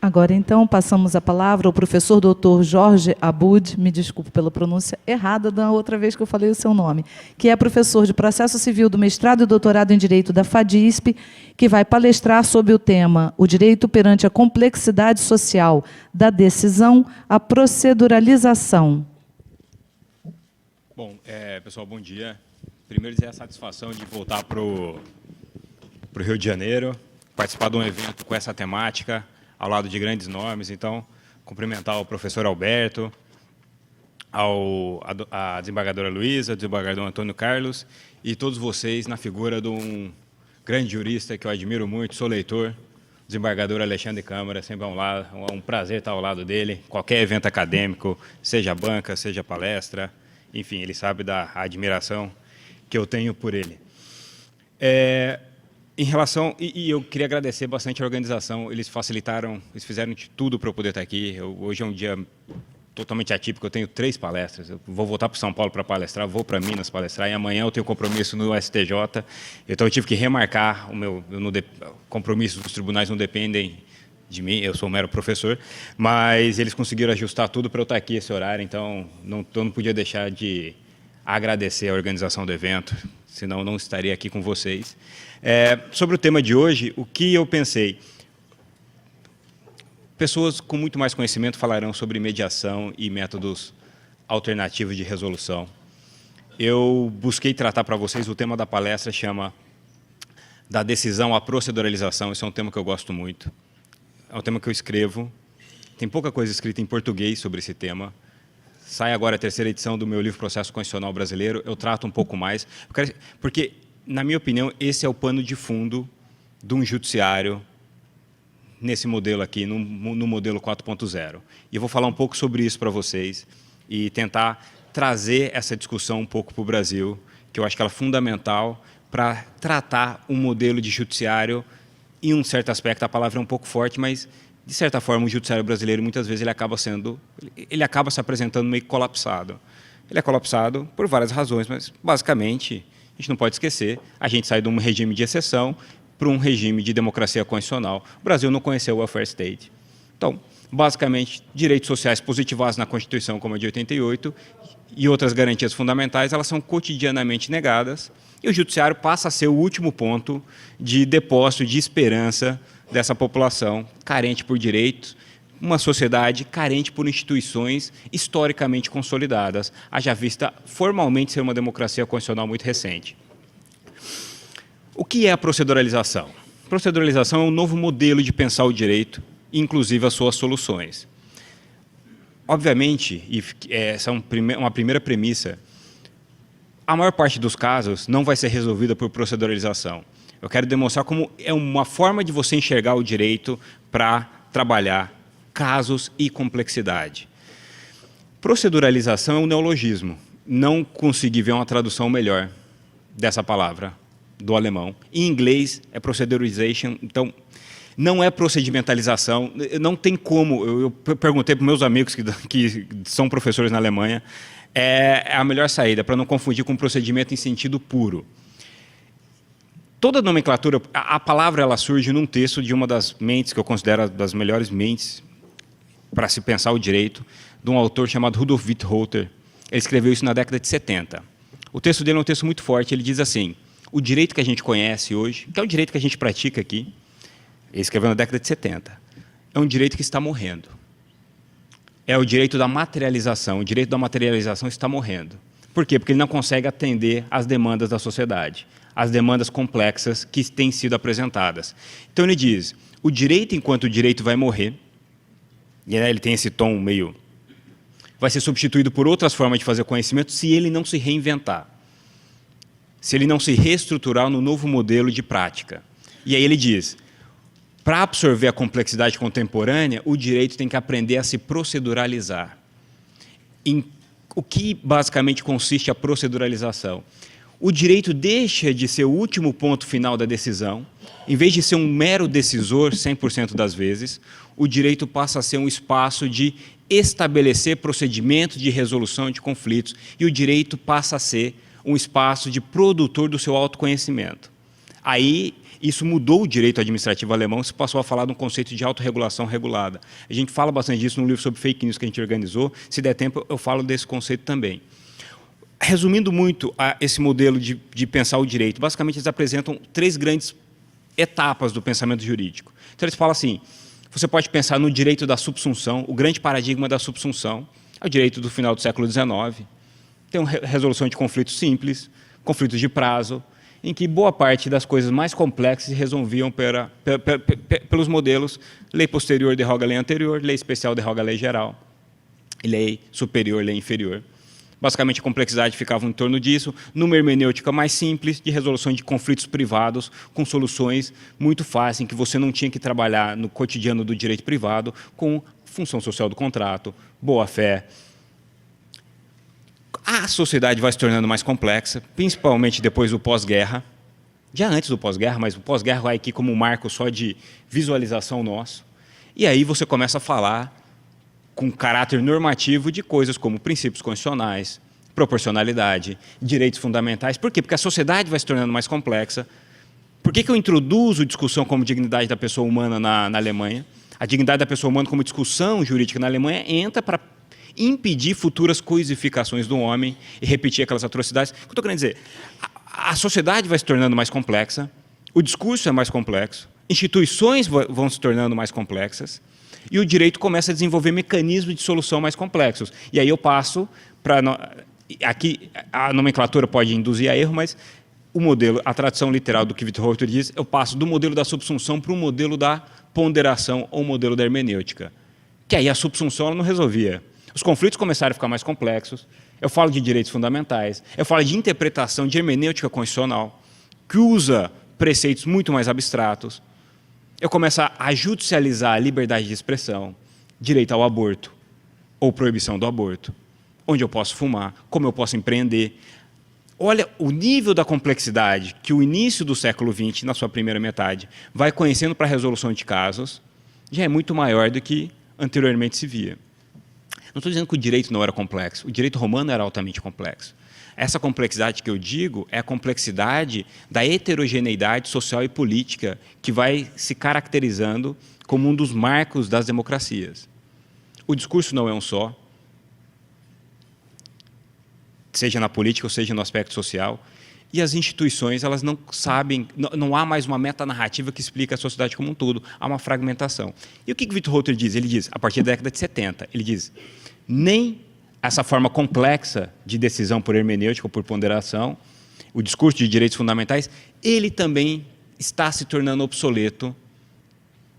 Agora, então, passamos a palavra ao professor doutor Jorge Abud, me desculpe pela pronúncia errada da outra vez que eu falei o seu nome, que é professor de Processo Civil do mestrado e doutorado em Direito da FADISP, que vai palestrar sobre o tema O Direito perante a Complexidade Social da Decisão, a Proceduralização. Bom, pessoal, bom dia. Primeiro, dizer a satisfação de voltar para o Rio de Janeiro, participar de um evento com essa temática, ao lado de grandes nomes. Então, cumprimentar o professor Alberto, a desembargadora Luísa, o desembargador Antônio Carlos e todos vocês na figura de um grande jurista que eu admiro muito, sou leitor, o desembargador Alexandre Câmara, sempre um prazer estar ao lado dele, qualquer evento acadêmico, seja banca, seja palestra, enfim, ele sabe da admiração que eu tenho por ele. Em relação, e eu queria agradecer bastante a organização, eles facilitaram, eles fizeram de tudo para eu poder estar aqui. Hoje é um dia totalmente atípico, eu tenho 3 palestras, eu vou voltar para São Paulo para palestrar, vou para Minas palestrar, e amanhã eu tenho compromisso no STJ, então eu tive que remarcar o meu compromisso dos tribunais não dependem de mim, eu sou um mero professor, mas eles conseguiram ajustar tudo para eu estar aqui esse horário, então eu não podia deixar de agradecer a organização do evento, senão não estaria aqui com vocês. Sobre o tema de hoje, o que eu pensei? Pessoas com muito mais conhecimento falarão sobre mediação e métodos alternativos de resolução. Eu busquei tratar para vocês, o tema da palestra chama da decisão à proceduralização, esse é um tema que eu gosto muito, é um tema que eu escrevo, tem pouca coisa escrita em português sobre esse tema. Sai agora a 3ª edição do meu livro Processo Constitucional Brasileiro, eu trato um pouco mais, porque, na minha opinião, esse é o pano de fundo de um judiciário nesse modelo aqui, no modelo 4.0. E eu vou falar um pouco sobre isso para vocês e tentar trazer essa discussão um pouco para o Brasil, que eu acho que ela é fundamental para tratar um modelo de judiciário, em um certo aspecto, a palavra é um pouco forte, mas, de certa forma, o judiciário brasileiro, muitas vezes, ele acaba se apresentando meio colapsado. Ele é colapsado por várias razões, mas, basicamente, a gente não pode esquecer, a gente sai de um regime de exceção para um regime de democracia constitucional. O Brasil não conheceu o welfare state. Então, basicamente, direitos sociais positivados na Constituição, como a de 88, e outras garantias fundamentais, elas são cotidianamente negadas, e o judiciário passa a ser o último ponto de depósito, de esperança dessa população carente por direitos, uma sociedade carente por instituições historicamente consolidadas, haja vista formalmente ser uma democracia constitucional muito recente. O que é a proceduralização? Proceduralização é um novo modelo de pensar o direito, inclusive as suas soluções. Obviamente, e essa é uma primeira premissa, a maior parte dos casos não vai ser resolvida por proceduralização. Eu quero demonstrar como é uma forma de você enxergar o direito para trabalhar casos e complexidade. Proceduralização é um neologismo. Não consegui ver uma tradução melhor dessa palavra, do alemão. Em inglês é procedurization, então não é procedimentalização, não tem como, eu perguntei para meus amigos que são professores na Alemanha, é a melhor saída, para não confundir com procedimento em sentido puro. Toda nomenclatura, a palavra ela surge num texto de uma das mentes, que eu considero das melhores mentes para se pensar o direito, de um autor chamado Rudolf Witthofer. Ele escreveu isso na década de 70. O texto dele é um texto muito forte, ele diz assim, o direito que a gente conhece hoje, que é o direito que a gente pratica aqui, ele escreveu na década de 70, é um direito que está morrendo. É o direito da materialização, o direito da materialização está morrendo. Por quê? Porque ele não consegue atender às demandas da sociedade, às demandas complexas que têm sido apresentadas. Então ele diz, o direito enquanto o direito vai morrer, e ele tem esse tom meio, vai ser substituído por outras formas de fazer conhecimento se ele não se reinventar, se ele não se reestruturar no novo modelo de prática. E aí ele diz, para absorver a complexidade contemporânea, o direito tem que aprender a se proceduralizar. em o que basicamente consiste a proceduralização. O direito deixa de ser o último ponto final da decisão. Em vez de ser um mero decisor 100% das vezes, o direito passa a ser um espaço de estabelecer procedimentos de resolução de conflitos, e o direito passa a ser um espaço de produtor do seu autoconhecimento. Aí, isso mudou o direito administrativo alemão, se passou a falar de um conceito de autorregulação regulada. A gente fala bastante disso no livro sobre fake news que a gente organizou. Se der tempo, eu falo desse conceito também. Resumindo muito esse modelo de pensar o direito, basicamente eles apresentam 3 grandes etapas do pensamento jurídico. Então eles falam assim, você pode pensar no direito da subsunção, o grande paradigma da subsunção, é o direito do final do século XIX, tem uma resolução de conflitos simples, conflitos de prazo, em que boa parte das coisas mais complexas se resolviam pelos modelos lei posterior derroga a lei anterior, lei especial derroga a lei geral, lei superior, lei inferior. Basicamente, a complexidade ficava em torno disso, numa hermenêutica mais simples, de resolução de conflitos privados, com soluções muito fáceis, em que você não tinha que trabalhar no cotidiano do direito privado, com função social do contrato, boa-fé. A sociedade vai se tornando mais complexa, principalmente depois do pós-guerra, já antes do pós-guerra, mas o pós-guerra vai aqui como um marco só de visualização nosso. E aí você começa a falar com caráter normativo de coisas como princípios constitucionais, proporcionalidade, direitos fundamentais. Por quê? Porque a sociedade vai se tornando mais complexa. Por que eu introduzo discussão como dignidade da pessoa humana na Alemanha? A dignidade da pessoa humana como discussão jurídica na Alemanha entra para impedir futuras coisificações do homem e repetir aquelas atrocidades. O que eu estou querendo dizer? A sociedade vai se tornando mais complexa, o discurso é mais complexo, instituições vão se tornando mais complexas, e o direito começa a desenvolver mecanismos de solução mais complexos. E aí eu passo para... Aqui a nomenclatura pode induzir a erro, mas o modelo, a tradução literal do que Witthofer diz, eu passo do modelo da subsunção para o modelo da ponderação ou modelo da hermenêutica. Que aí a subsunção ela não resolvia. Os conflitos começaram a ficar mais complexos. Eu falo de direitos fundamentais, eu falo de interpretação de hermenêutica constitucional, que usa preceitos muito mais abstratos. Eu começo a judicializar a liberdade de expressão, direito ao aborto ou proibição do aborto, onde eu posso fumar, como eu posso empreender. Olha o nível da complexidade que o início do século XX, na sua primeira metade, vai conhecendo para a resolução de casos, já é muito maior do que anteriormente se via. Não estou dizendo que o direito não era complexo, o direito romano era altamente complexo. Essa complexidade que eu digo é a complexidade da heterogeneidade social e política que vai se caracterizando como um dos marcos das democracias. O discurso não é um só, seja na política ou seja no aspecto social, e as instituições elas não sabem, não há mais uma metanarrativa que explica a sociedade como um todo, há uma fragmentação. E o que Witthofer diz? Ele diz, a partir da década de 70, ele diz, nem essa forma complexa de decisão por hermenêutica ou por ponderação, o discurso de direitos fundamentais, ele também está se tornando obsoleto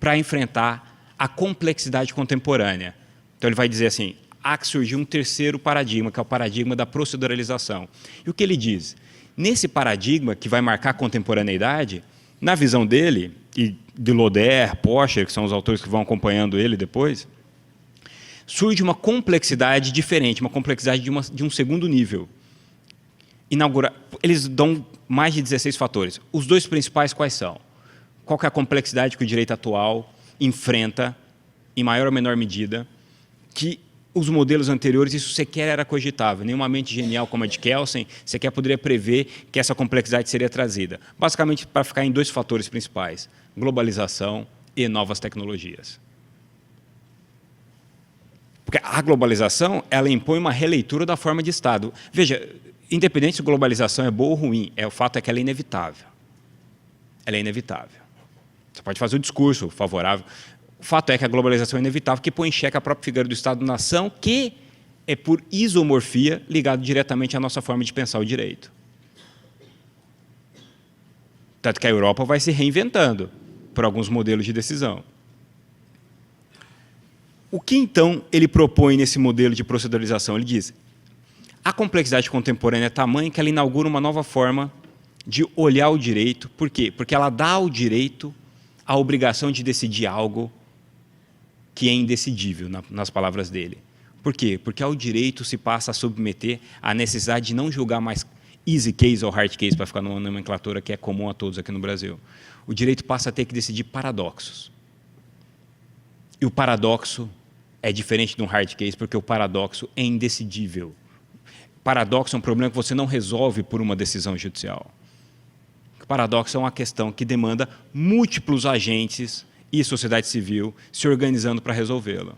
para enfrentar a complexidade contemporânea. Então ele vai dizer assim, há que surgir um terceiro paradigma, que é o paradigma da proceduralização. E o que ele diz? Nesse paradigma que vai marcar a contemporaneidade, na visão dele, e de Loder, Porcher, que são os autores que vão acompanhando ele depois, surge uma complexidade diferente, uma complexidade de um segundo nível. Eles dão mais de 16 fatores. Os 2 principais quais são? Qual que é a complexidade que o direito atual enfrenta, em maior ou menor medida, que os modelos anteriores, isso sequer era cogitável. Nenhuma mente genial como a de Kelsen sequer poderia prever que essa complexidade seria trazida. Basicamente, para ficar em 2 fatores principais, globalização e novas tecnologias. Porque a globalização, ela impõe uma releitura da forma de Estado. Veja, independente se globalização é boa ou ruim, o fato é que ela é inevitável. Ela é inevitável. Você pode fazer o discurso favorável. O fato é que a globalização é inevitável, que põe em xeque a própria figura do Estado-nação, que é, por isomorfia, ligado diretamente à nossa forma de pensar o direito. Tanto que a Europa vai se reinventando por alguns modelos de decisão. O que, então, ele propõe nesse modelo de proceduralização? Ele diz, a complexidade contemporânea é tamanha que ela inaugura uma nova forma de olhar o direito. Por quê? Porque ela dá ao direito a obrigação de decidir algo que é indecidível, nas palavras dele. Por quê? Porque ao direito se passa a submeter à necessidade de não julgar mais easy case ou hard case, para ficar numa nomenclatura que é comum a todos aqui no Brasil. O direito passa a ter que decidir paradoxos. E o paradoxo é diferente de um hard case, porque o paradoxo é indecidível. Paradoxo é um problema que você não resolve por uma decisão judicial. O paradoxo é uma questão que demanda múltiplos agentes e sociedade civil se organizando para resolvê-lo.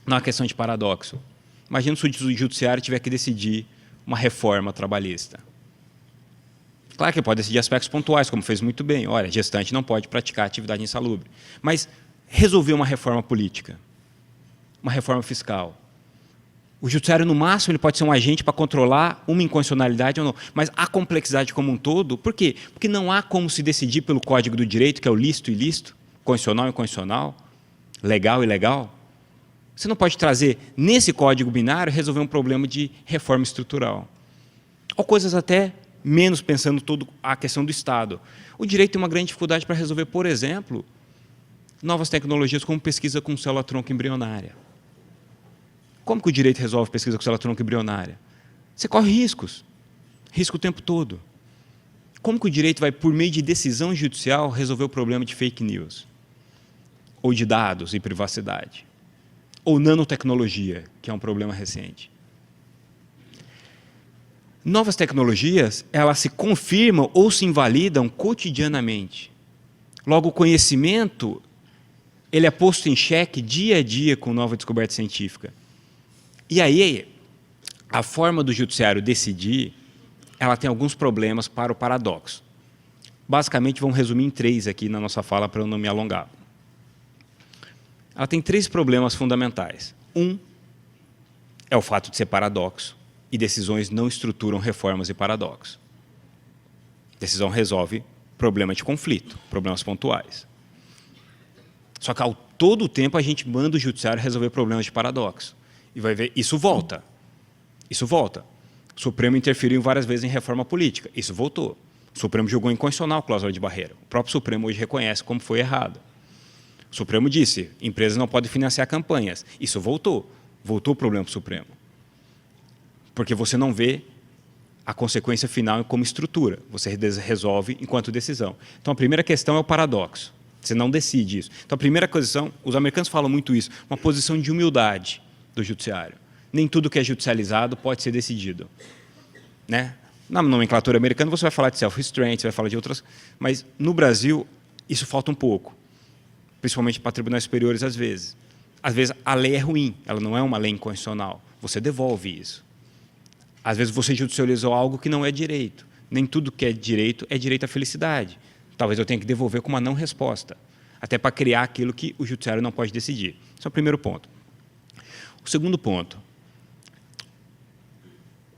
Não é uma questão de paradoxo. Imagina se o judiciário tiver que decidir uma reforma trabalhista. Claro que pode decidir aspectos pontuais, como fez muito bem. Olha, gestante não pode praticar atividade insalubre. Mas resolver uma reforma política, uma reforma fiscal. O judiciário, no máximo, ele pode ser um agente para controlar uma inconstitucionalidade ou não. Mas a complexidade como um todo, por quê? Porque não há como se decidir pelo Código do Direito, que é o lícito e ilícito, constitucional e inconstitucional, legal e ilegal. Você não pode trazer, nesse código binário, resolver um problema de reforma estrutural. Ou coisas até menos pensando toda a questão do Estado. O direito tem uma grande dificuldade para resolver, por exemplo, novas tecnologias como pesquisa com célula-tronco embrionária. Como que o direito resolve pesquisa com célula-tronco embrionária? Você corre riscos. Risco o tempo todo. Como que o direito vai, por meio de decisão judicial, resolver o problema de fake news? Ou de dados e privacidade? Ou nanotecnologia, que é um problema recente? Novas tecnologias, elas se confirmam ou se invalidam cotidianamente. Logo, o conhecimento, ele é posto em xeque dia a dia com nova descoberta científica. E aí, a forma do judiciário decidir, ela tem alguns problemas para o paradoxo. Basicamente, vamos resumir em 3 aqui na nossa fala para eu não me alongar. Ela tem 3 problemas fundamentais. Um é o fato de ser paradoxo, e decisões não estruturam reformas e paradoxos. Decisão resolve problema de conflito, problemas pontuais. Só que, ao todo o tempo, a gente manda o judiciário resolver problemas de paradoxo. E vai ver, isso volta. Isso volta. O Supremo interferiu várias vezes em reforma política. Isso voltou. O Supremo julgou inconstitucional a cláusula de barreira. O próprio Supremo hoje reconhece como foi errado. O Supremo disse, empresas não podem financiar campanhas. Isso voltou. Voltou o problema para o Supremo. Porque você não vê a consequência final como estrutura. Você resolve enquanto decisão. Então, a primeira questão é o paradoxo. Você não decide isso. Então, a primeira questão, os americanos falam muito isso, uma posição de humildade do judiciário. Nem tudo que é judicializado pode ser decidido. Né? Na nomenclatura americana, você vai falar de self-restraint, você vai falar de outras... Mas, no Brasil, isso falta um pouco. Principalmente para tribunais superiores, às vezes. Às vezes, a lei é ruim, ela não é uma lei inconstitucional. Você devolve isso. Às vezes, você judicializou algo que não é direito. Nem tudo que é direito à felicidade. Talvez eu tenha que devolver com uma não resposta. Até para criar aquilo que o judiciário não pode decidir. Esse é o primeiro ponto. O segundo ponto.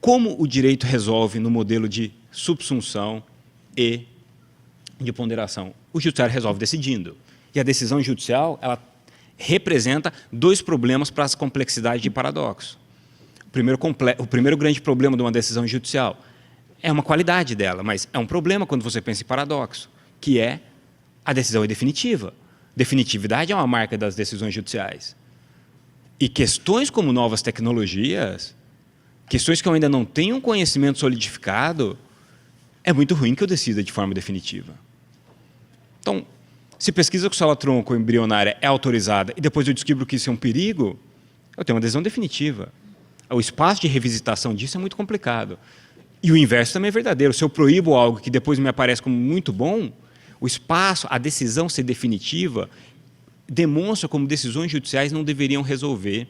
Como o direito resolve no modelo de subsunção e de ponderação? O judiciário resolve decidindo. E a decisão judicial, ela representa 2 problemas para as complexidades de paradoxo. O primeiro grande problema de uma decisão judicial é uma qualidade dela, mas é um problema quando você pensa em paradoxo, que é a decisão é definitiva. Definitividade é uma marca das decisões judiciais. E questões como novas tecnologias, questões que eu ainda não tenho um conhecimento solidificado, é muito ruim que eu decida de forma definitiva. Então, se pesquisa com célula-tronco embrionária é autorizada e depois eu descubro que isso é um perigo, eu tenho uma decisão definitiva. O espaço de revisitação disso é muito complicado. E o inverso também é verdadeiro. Se eu proíbo algo que depois me aparece como muito bom, o espaço, a decisão ser definitiva, demonstra como decisões judiciais não deveriam resolver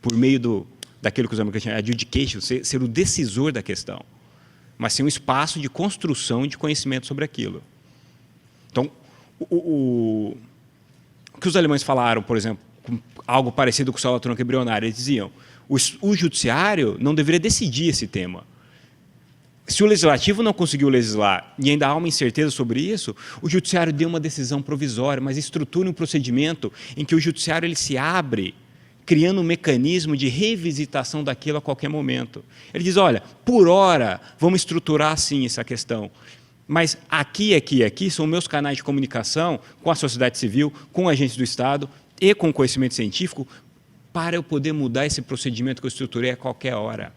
por meio daquilo que os americanos chamam de adjudication, ser o decisor da questão, mas sim um espaço de construção de conhecimento sobre aquilo. Então, o que os alemães falaram, por exemplo, com algo parecido com o célula-tronco embrionária, eles diziam, o judiciário não deveria decidir esse tema. Se o legislativo não conseguiu legislar e ainda há uma incerteza sobre isso, o judiciário deu uma decisão provisória, mas estrutura um procedimento em que o judiciário ele se abre, criando um mecanismo de revisitação daquilo a qualquer momento. Ele diz, olha, por hora, vamos estruturar assim essa questão, mas aqui são meus canais de comunicação com a sociedade civil, com agentes do Estado e com o conhecimento científico para eu poder mudar esse procedimento que eu estruturei a qualquer hora.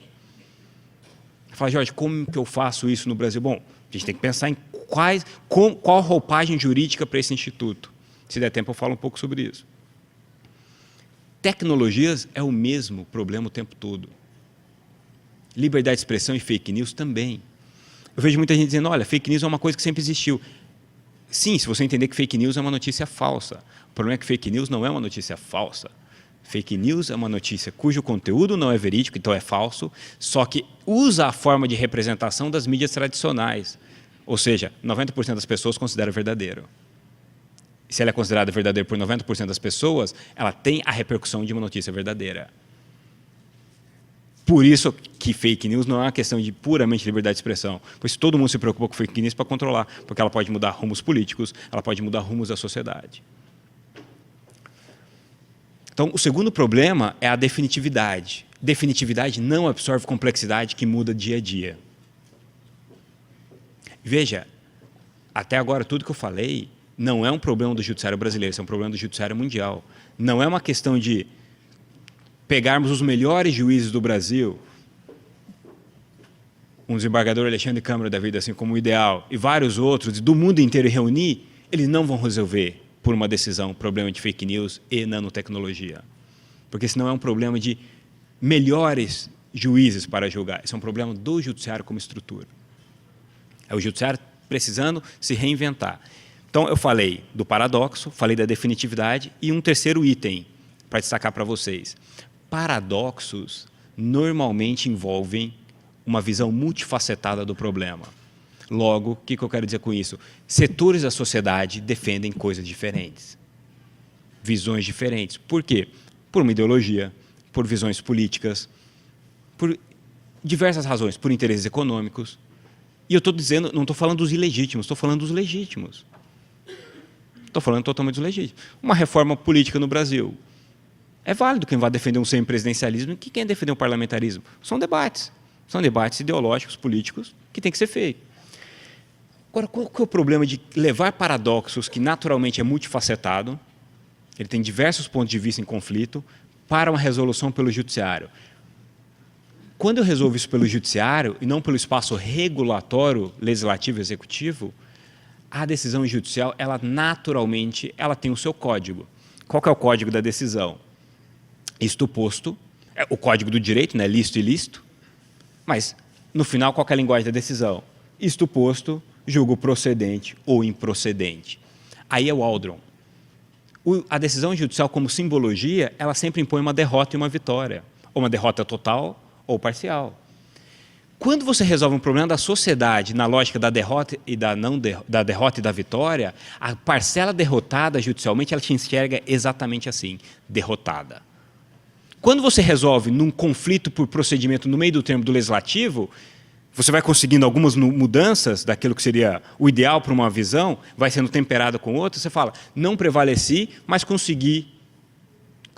Fala, Jorge, como que eu faço isso no Brasil? Bom, a gente tem que pensar em qual roupagem jurídica para esse instituto. Se der tempo, eu falo um pouco sobre isso. Tecnologias é o mesmo problema o tempo todo. Liberdade de expressão e fake news também. Eu vejo muita gente dizendo, olha, fake news é uma coisa que sempre existiu. Sim, se você entender que fake news é uma notícia falsa. O problema é que fake news não é uma notícia falsa. Fake news é uma notícia cujo conteúdo não é verídico, então é falso, só que usa a forma de representação das mídias tradicionais. Ou seja, 90% das pessoas consideram verdadeiro. Se ela é considerada verdadeira por 90% das pessoas, ela tem a repercussão de uma notícia verdadeira. Por isso que fake news não é uma questão de puramente liberdade de expressão, pois todo mundo se preocupa com fake news para controlar, porque ela pode mudar rumos políticos, ela pode mudar rumos da sociedade. Então, o segundo problema é a definitividade. Definitividade não absorve complexidade que muda dia a dia. Veja, até agora tudo que eu falei não é um problema do judiciário brasileiro, isso é um problema do judiciário mundial. Não é uma questão de pegarmos os melhores juízes do Brasil, um desembargador Alexandre Câmara da vida, assim como o ideal, e vários outros do mundo inteiro e reunir, eles não vão resolver por uma decisão, problema de fake news e nanotecnologia. Porque senão é um problema de melhores juízes para julgar. Isso é um problema do judiciário como estrutura. É o judiciário precisando se reinventar. Então, eu falei do paradoxo, falei da definitividade e um terceiro item para destacar para vocês. Paradoxos normalmente envolvem uma visão multifacetada do problema. Logo, o que eu quero dizer com isso? Setores da sociedade defendem coisas diferentes, visões diferentes. Por quê? Por uma ideologia, por visões políticas, por diversas razões, por interesses econômicos. E eu estou dizendo, não estou falando dos ilegítimos, estou falando dos legítimos. Estou falando totalmente dos legítimos. Uma reforma política no Brasil. É válido quem vai defender um semipresidencialismo e quem defender um parlamentarismo. São debates ideológicos, políticos, que tem que ser feito. Agora, qual que é o problema de levar paradoxos, que naturalmente é multifacetado, ele tem diversos pontos de vista em conflito, para uma resolução pelo judiciário? Quando eu resolvo isso pelo judiciário, e não pelo espaço regulatório, legislativo e executivo, a decisão judicial, ela naturalmente tem o seu código. Qual que é o código da decisão? Isto posto, é o código do direito, né, lícito e ilícito, mas, no final, qual que é a linguagem da decisão? Isto posto, julgo procedente ou improcedente. Aí é o Aldron. A decisão judicial, como simbologia, ela sempre impõe uma derrota e uma vitória, ou uma derrota total ou parcial. Quando você resolve um problema da sociedade na lógica da derrota e da derrota e da vitória, a parcela derrotada judicialmente, ela te enxerga exatamente assim, derrotada. Quando você resolve num conflito por procedimento no meio do termo do legislativo, você vai conseguindo algumas mudanças daquilo que seria o ideal para uma visão, vai sendo temperado com outra, você fala, não prevaleci, mas consegui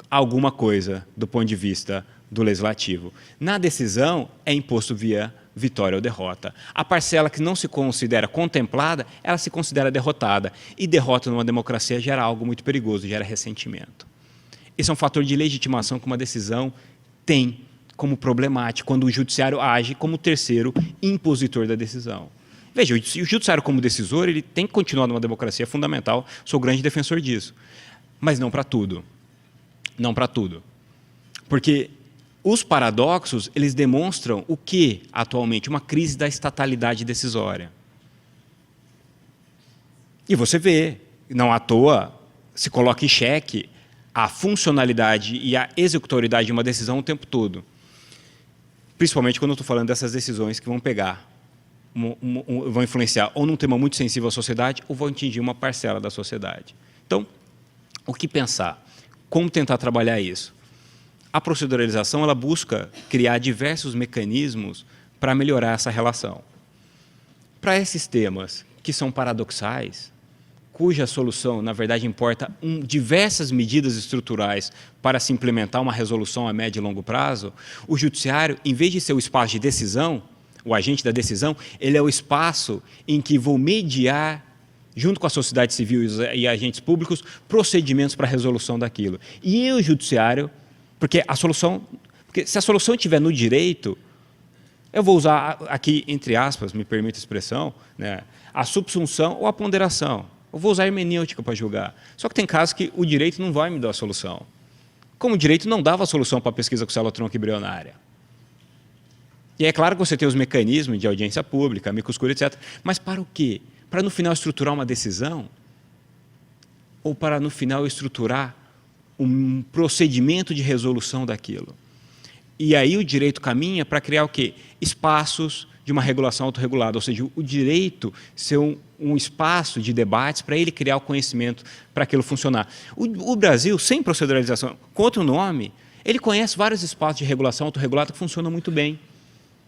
alguma coisa do ponto de vista do legislativo. Na decisão, é imposto via vitória ou derrota. A parcela que não se considera contemplada, ela se considera derrotada. E derrota numa democracia gera algo muito perigoso, gera ressentimento. Esse é um fator de legitimação que uma decisão tem como problemático, quando o judiciário age como terceiro impositor da decisão. Veja, o judiciário como decisor, ele tem que continuar numa democracia, é fundamental, sou grande defensor disso. Mas não para tudo. Não para tudo. Porque os paradoxos, eles demonstram o que, atualmente? Uma crise da estatalidade decisória. E você vê, não à toa, se coloca em xeque a funcionalidade e a executoriedade de uma decisão o tempo todo. Principalmente quando eu estou falando dessas decisões que vão pegar, vão influenciar ou num tema muito sensível à sociedade ou vão atingir uma parcela da sociedade. Então, o que pensar? Como tentar trabalhar isso? A proceduralização, ela busca criar diversos mecanismos para melhorar essa relação. Para esses temas que são paradoxais, cuja solução, na verdade, importa diversas medidas estruturais para se implementar uma resolução a médio e longo prazo, o judiciário, em vez de ser o espaço de decisão, o agente da decisão, ele é o espaço em que vou mediar, junto com a sociedade civil e agentes públicos, procedimentos para a resolução daquilo. E o judiciário Porque se a solução estiver no direito, eu vou usar aqui, entre aspas, me permite a expressão, né, a subsunção ou a ponderação. Eu vou usar a hermenêutica para julgar. Só que tem casos que o direito não vai me dar a solução. Como o direito não dava a solução para a pesquisa com célula-tronco embrionária. E é claro que você tem os mecanismos de audiência pública, amicus curiae, etc. Mas para o quê? Para no final estruturar uma decisão? Ou para no final estruturar um procedimento de resolução daquilo? E aí o direito caminha para criar o quê? Espaços de uma regulação autorregulada, ou seja, o direito ser um espaço de debates para ele criar o conhecimento para aquilo funcionar. O Brasil, sem proceduralização, com outro nome, ele conhece vários espaços de regulação autorregulada que funcionam muito bem,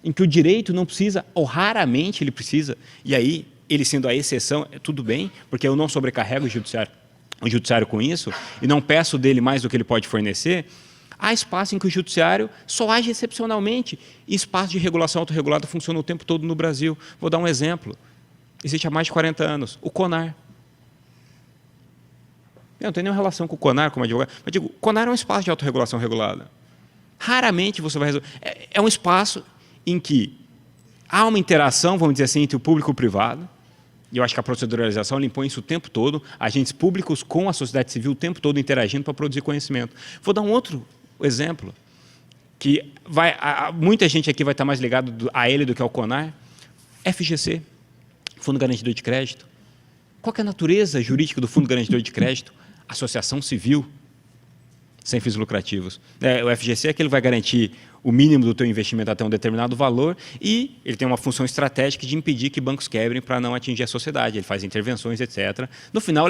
em que o direito não precisa, ou raramente ele precisa, e aí, ele sendo a exceção, é tudo bem, porque eu não sobrecarrego o judiciário com isso, e não peço dele mais do que ele pode fornecer. Há espaço em que o judiciário só age excepcionalmente, e espaço de regulação autorregulada funciona o tempo todo no Brasil. Vou dar um exemplo. Existe há mais de 40 anos, o CONAR. Eu não tenho nenhuma relação com o CONAR como advogado, mas digo, o CONAR é um espaço de autorregulação regulada. Raramente você vai resolver. É um espaço em que há uma interação, vamos dizer assim, entre o público e o privado, e eu acho que a proceduralização ela impõe isso o tempo todo, agentes públicos com a sociedade civil o tempo todo interagindo para produzir conhecimento. Vou dar um outro exemplo, que muita gente aqui vai estar mais ligado a ele do que ao CONAR, FGC, Fundo Garantidor de Crédito. Qual que é a natureza jurídica do Fundo Garantidor de Crédito? Associação civil, sem fins lucrativos. O FGC é que ele vai garantir o mínimo do teu investimento até um determinado valor e ele tem uma função estratégica de impedir que bancos quebrem para não atingir a sociedade. Ele faz intervenções, etc. No final,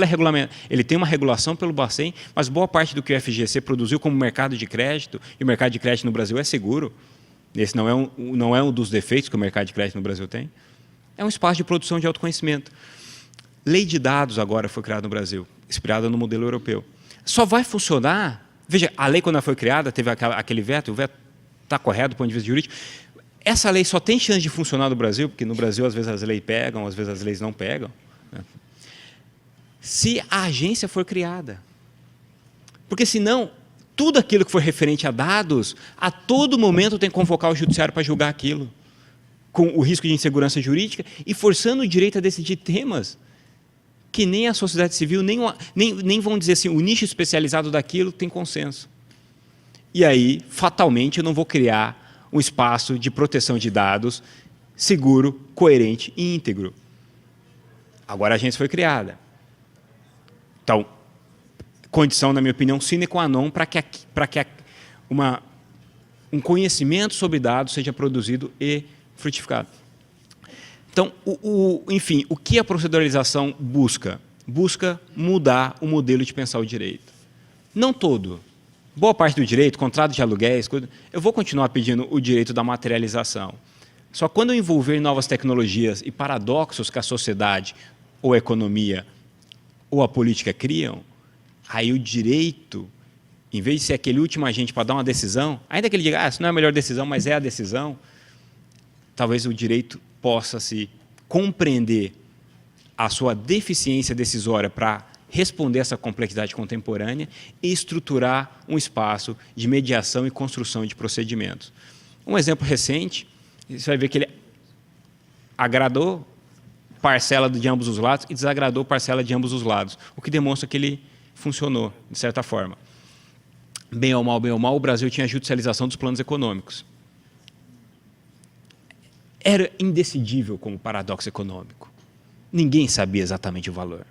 ele tem uma regulação pelo Bacen, mas boa parte do que o FGC produziu como mercado de crédito, e o mercado de crédito no Brasil é seguro, esse não é um dos defeitos que o mercado de crédito no Brasil tem, é um espaço de produção de autoconhecimento. Lei de dados agora foi criada no Brasil, inspirada no modelo europeu. Só vai funcionar... Veja, a lei, quando ela foi criada, teve aquele veto, o veto está correto do ponto de vista jurídico. Essa lei só tem chance de funcionar no Brasil, porque no Brasil, às vezes, as leis pegam, às vezes, as leis não pegam, né? Se a agência for criada. Porque, senão, tudo aquilo que for referente a dados, a todo momento tem que convocar o judiciário para julgar aquilo, com o risco de insegurança jurídica e forçando o direito a decidir temas que nem a sociedade civil, nem vão dizer assim, o nicho especializado daquilo tem consenso. E aí, fatalmente, eu não vou criar um espaço de proteção de dados seguro, coerente e íntegro. Agora a agência foi criada. Então, condição, na minha opinião, sine qua non para que um conhecimento sobre dados seja produzido e frutificado. Então, enfim, o que a proceduralização busca? Busca mudar o modelo de pensar o direito. Não todo. Boa parte do direito, contrato de aluguéis, eu vou continuar pedindo o direito da materialização. Só quando eu envolver novas tecnologias e paradoxos que a sociedade, ou a economia, ou a política criam, aí o direito, em vez de ser aquele último agente para dar uma decisão, ainda que ele diga, isso não é a melhor decisão, mas é a decisão, talvez o direito possa se compreender a sua deficiência decisória para responder essa complexidade contemporânea e estruturar um espaço de mediação e construção de procedimentos. Um exemplo recente, você vai ver que ele agradou parcela de ambos os lados e desagradou parcela de ambos os lados, o que demonstra que ele funcionou, de certa forma. Bem ou mal, o Brasil tinha a judicialização dos planos econômicos. Era indecidível como paradoxo econômico. Ninguém sabia exatamente o valor.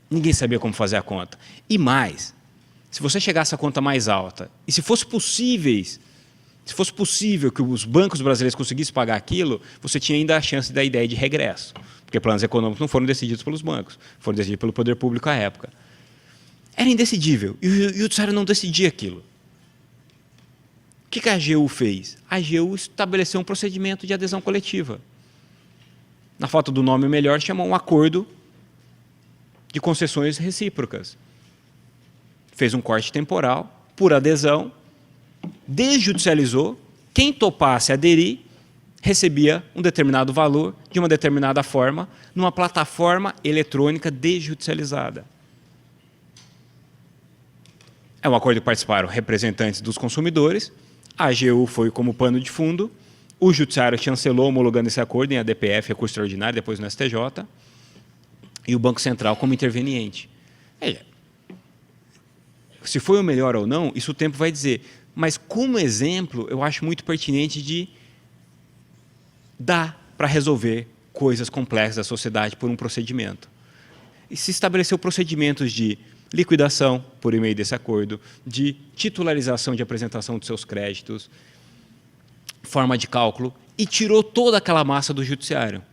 Ninguém sabia como fazer a conta. E mais, se você chegasse à conta mais alta, e se fosse possível que os bancos brasileiros conseguissem pagar aquilo, você tinha ainda a chance da ideia de regresso. Porque planos econômicos não foram decididos pelos bancos, foram decididos pelo poder público à época. Era indecidível, e o judiciário não decidia aquilo. O que a AGU fez? A AGU estabeleceu um procedimento de adesão coletiva. Na falta do nome melhor, chamou um acordo de concessões recíprocas. Fez um corte temporal, por adesão, desjudicializou, quem topasse aderir, recebia um determinado valor, de uma determinada forma, numa plataforma eletrônica desjudicializada. É um acordo que participaram representantes dos consumidores, a AGU foi como pano de fundo, o Judiciário chancelou homologando esse acordo em ADPF, recurso extraordinário, depois no STJ, e o Banco Central como interveniente. Se foi o melhor ou não, isso o tempo vai dizer. Mas, como exemplo, eu acho muito pertinente de dar para resolver coisas complexas da sociedade por um procedimento. E se estabeleceu procedimentos de liquidação, por meio desse acordo, de titularização de apresentação de seus créditos, forma de cálculo, e tirou toda aquela massa do judiciário.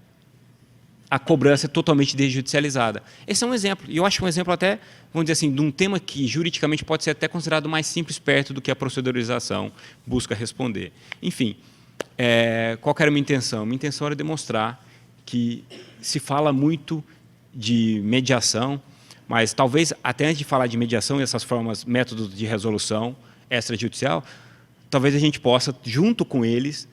A cobrança é totalmente desjudicializada. Esse é um exemplo, e eu acho um exemplo até, vamos dizer assim, de um tema que juridicamente pode ser até considerado mais simples perto do que a proceduralização busca responder. Enfim, qual que era a minha intenção? Minha intenção era demonstrar que se fala muito de mediação, mas talvez até antes de falar de mediação e essas formas, métodos de resolução extrajudicial, talvez a gente possa, junto com eles,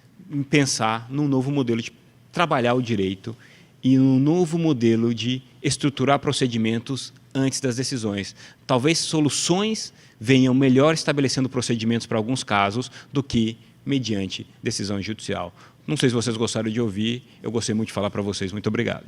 pensar num novo modelo de trabalhar o direito e um novo modelo de estruturar procedimentos antes das decisões. Talvez soluções venham melhor estabelecendo procedimentos para alguns casos do que mediante decisão judicial. Não sei se vocês gostaram de ouvir, eu gostei muito de falar para vocês. Muito obrigado.